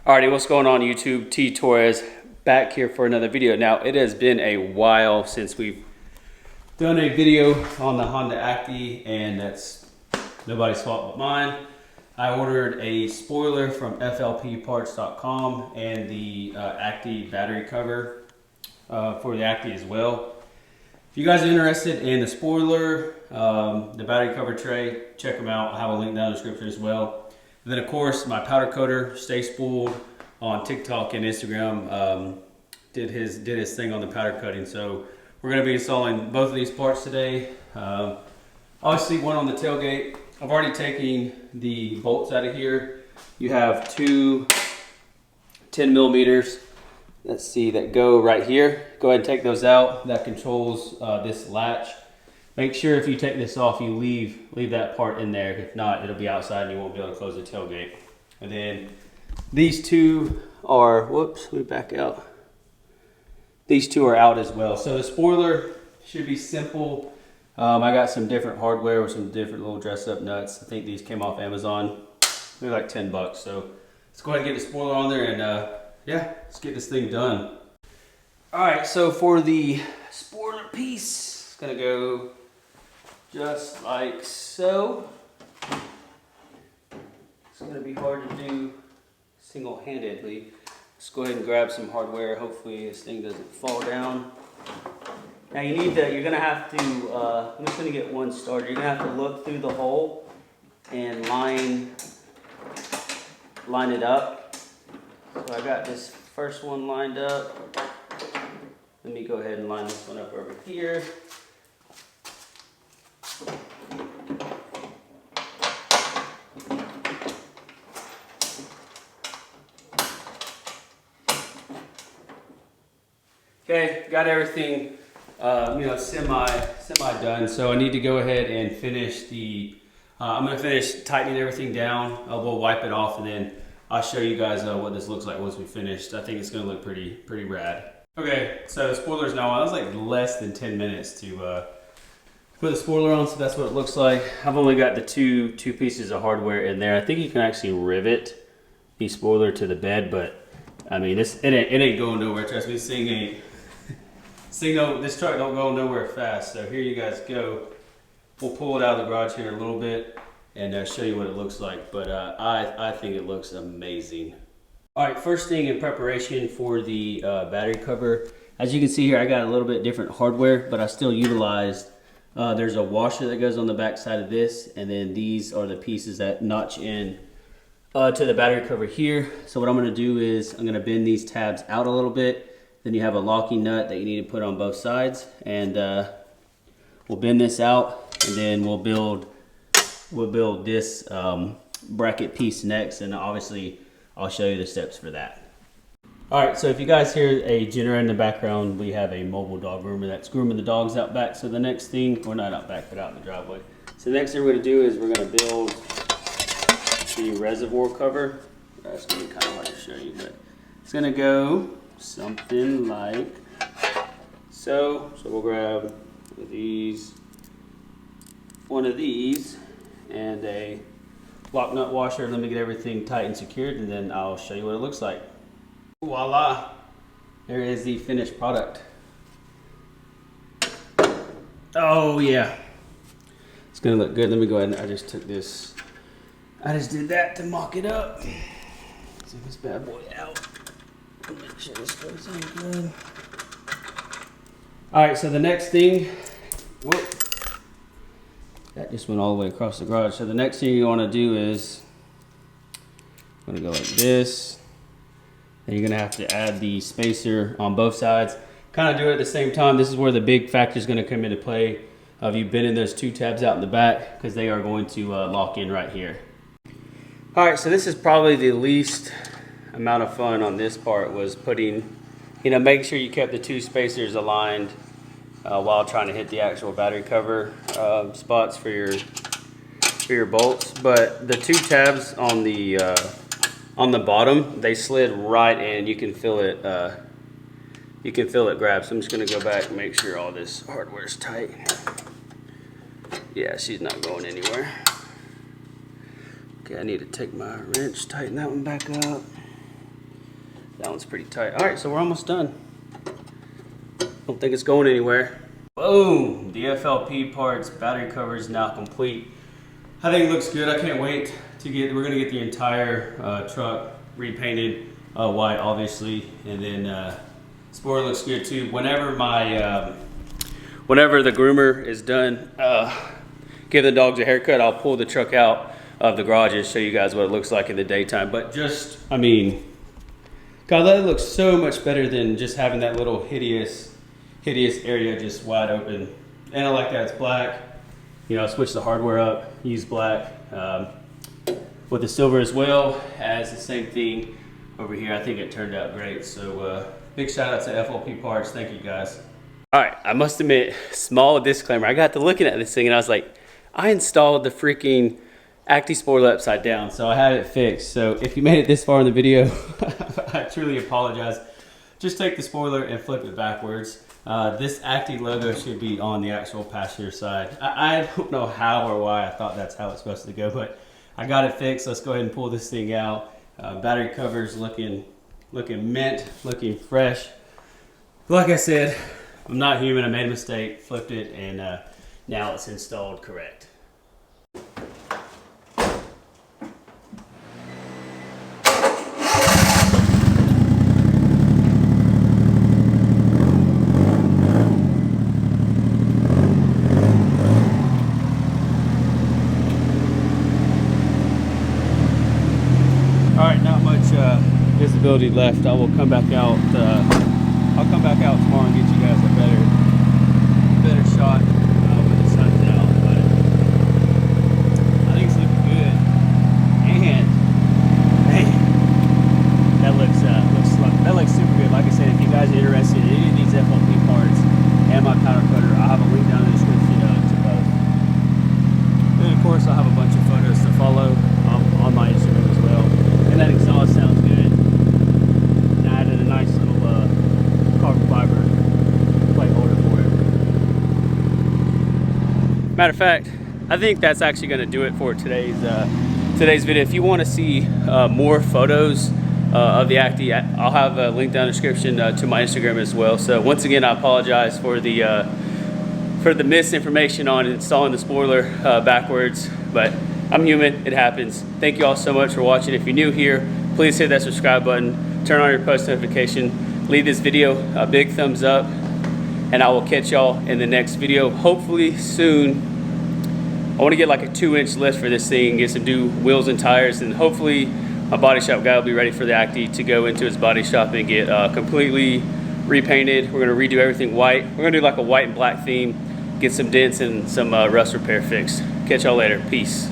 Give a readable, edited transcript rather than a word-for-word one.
Alrighty, what's going on YouTube? T Torres back here for another video. Now, it has been a while since we've done a video on the Honda Acty, and that's nobody's fault but mine. I ordered a spoiler from flpparts.com and the Acty battery cover for the Acty as well. If you guys are interested in the spoiler, the battery cover tray, check them out. I'll have a link down in the description as well. And then of course my powder coater, Stay Spooled, on TikTok and Instagram did his thing on the powder coating. So we're going to be installing both of these parts today. Obviously one on the tailgate. I've already taken the bolts out of here. You have two 10 millimeters. Let's see, that go right here. Go ahead and take those out. That controls this latch. Make sure if you take this off, you leave that part in there. If not, it'll be outside and you won't be able to close the tailgate. And then these two are, whoops, let me back out. These two are out as well. So the spoiler should be simple. I got some different hardware with some different little dress up nuts. I think these came off Amazon. They're like 10 bucks. So let's go ahead and get the spoiler on there and yeah, let's get this thing done. All right, so for the spoiler piece, it's gonna go just like so. It's gonna be hard to do single-handedly. Let's go ahead and grab some hardware. Hopefully this thing doesn't fall down. Now you need to, you're gonna have to, I'm just gonna get one started. You're gonna have to look through the hole and line it up. So I got this first one lined up. Let me go ahead and line this one up over here. Okay, got everything semi done. So I need to go ahead and finish the, I'm gonna finish tightening everything down. We'll wipe it off and then I'll show you guys what this looks like once we finished. I think it's gonna look pretty rad. Okay, so the spoiler's now on. It was like less than 10 minutes to put the spoiler on, so that's what it looks like. I've only got the two pieces of hardware in there. I think you can actually rivet the spoiler to the bed, but I mean, it ain't going nowhere. Trust me, this truck don't go nowhere fast. So here you guys go. We'll pull it out of the garage here in a little bit and show you what it looks like. But I think it looks amazing. All right, first thing in preparation for the battery cover. As you can see here, I got a little bit different hardware, but I still utilized, there's a washer that goes on the back side of this, and then these are the pieces that notch in to the battery cover here. So what I'm gonna do is I'm gonna bend these tabs out a little bit. Then you have a locking nut that you need to put on both sides, and we'll bend this out, and then we'll build this bracket piece next, and obviously I'll show you the steps for that. All right, so if you guys hear a generator in the background, we have a mobile dog groomer that's grooming the dogs out back. So the next thing, or not out back, but out in the driveway. So the next thing we're gonna do is we're gonna build the reservoir cover. That's gonna be kind of hard to show you, but it's gonna go something like so. So we'll grab one of these and a lock nut washer. Let me get everything tight and secured, and then I'll show you what it looks like. Voila, there is the finished product. Oh yeah, it's gonna look good. Let me go ahead and I just did that to mock it up. Let's take this bad boy out. Make sure this goes in good. All right, so the next thing, whoop, that just went all the way across the garage. So the next thing you want to do is, I'm gonna go like this. Then you're gonna have to add the spacer on both sides. Kind of do it at the same time. This is where the big factor is gonna come into play of you bending those two tabs out in the back, because they are going to lock in right here. All right, so this is probably the least amount of fun on this part, was putting, make sure you kept the two spacers aligned while trying to hit the actual battery cover spots for your bolts. But the two tabs on the bottom, they slid right in. You can feel it grab. So I'm just gonna go back and make sure all this hardware is tight. Yeah, she's not going anywhere. Okay, I need to take my wrench, tighten that one back up. That one's pretty tight. All right, so we're almost done. Don't think it's going anywhere. Boom, the FLP parts, battery cover is now complete. I think it looks good. I can't wait to we're gonna get the entire truck repainted white, obviously, and then spoiler looks good too. Whenever the groomer is done, give the dogs a haircut, I'll pull the truck out of the garage and show you guys what it looks like in the daytime. But just, I mean, God, that looks so much better than just having that little hideous area just wide open. And I like that it's black. You know, I switched the hardware up, used black with the silver as well as the same thing over here. I think it turned out great. So big shout out to FLP Parts. Thank you guys. All right, I must admit, small disclaimer. I got to looking at this thing and I was like, I installed the freaking Acty spoiler upside down, so I had it fixed. So if you made it this far in the video, I truly apologize. Just take the spoiler and flip it backwards. This Acty logo should be on the actual passenger side. I don't know how or why I thought that's how it's supposed to go, but I got it fixed. Let's go ahead and pull this thing out. Battery cover's looking mint, looking fresh. Like I said, I'm not human. I made a mistake, flipped it, and now it's installed correct. Alright, not much visibility left. I will come back out. I'll come back out tomorrow and get you guys a better shot when the sun's out. But I think it's looking good. And man, that looks super good. Like I said, if you guys are interested in any of these FLP parts and my powder coater, I'll have a link down in the description to both. And of course, I'll have a bunch of photos to follow on my Instagram as well. And that exhaust sounds good. And I added a nice little carbon fiber plate holder for it. Matter of fact, I think that's actually going to do it for today's video. If you want to see more photos of the Acty, I'll have a link down in the description to my Instagram as well. So once again, I apologize for the misinformation on installing the spoiler backwards, but I'm human, it happens. Thank you all so much for watching. If you're new here, please hit that subscribe button, turn on your post notification, leave this video a big thumbs up, and I will catch y'all in the next video, hopefully soon. I want to get like a 2-inch lift for this thing, get some new wheels and tires, and hopefully my body shop guy will be ready for the Acty to go into his body shop and get completely repainted. We're going to redo everything white. We're going to do like a white and black theme, get some dents and some rust repair fixed. Catch y'all later. Peace.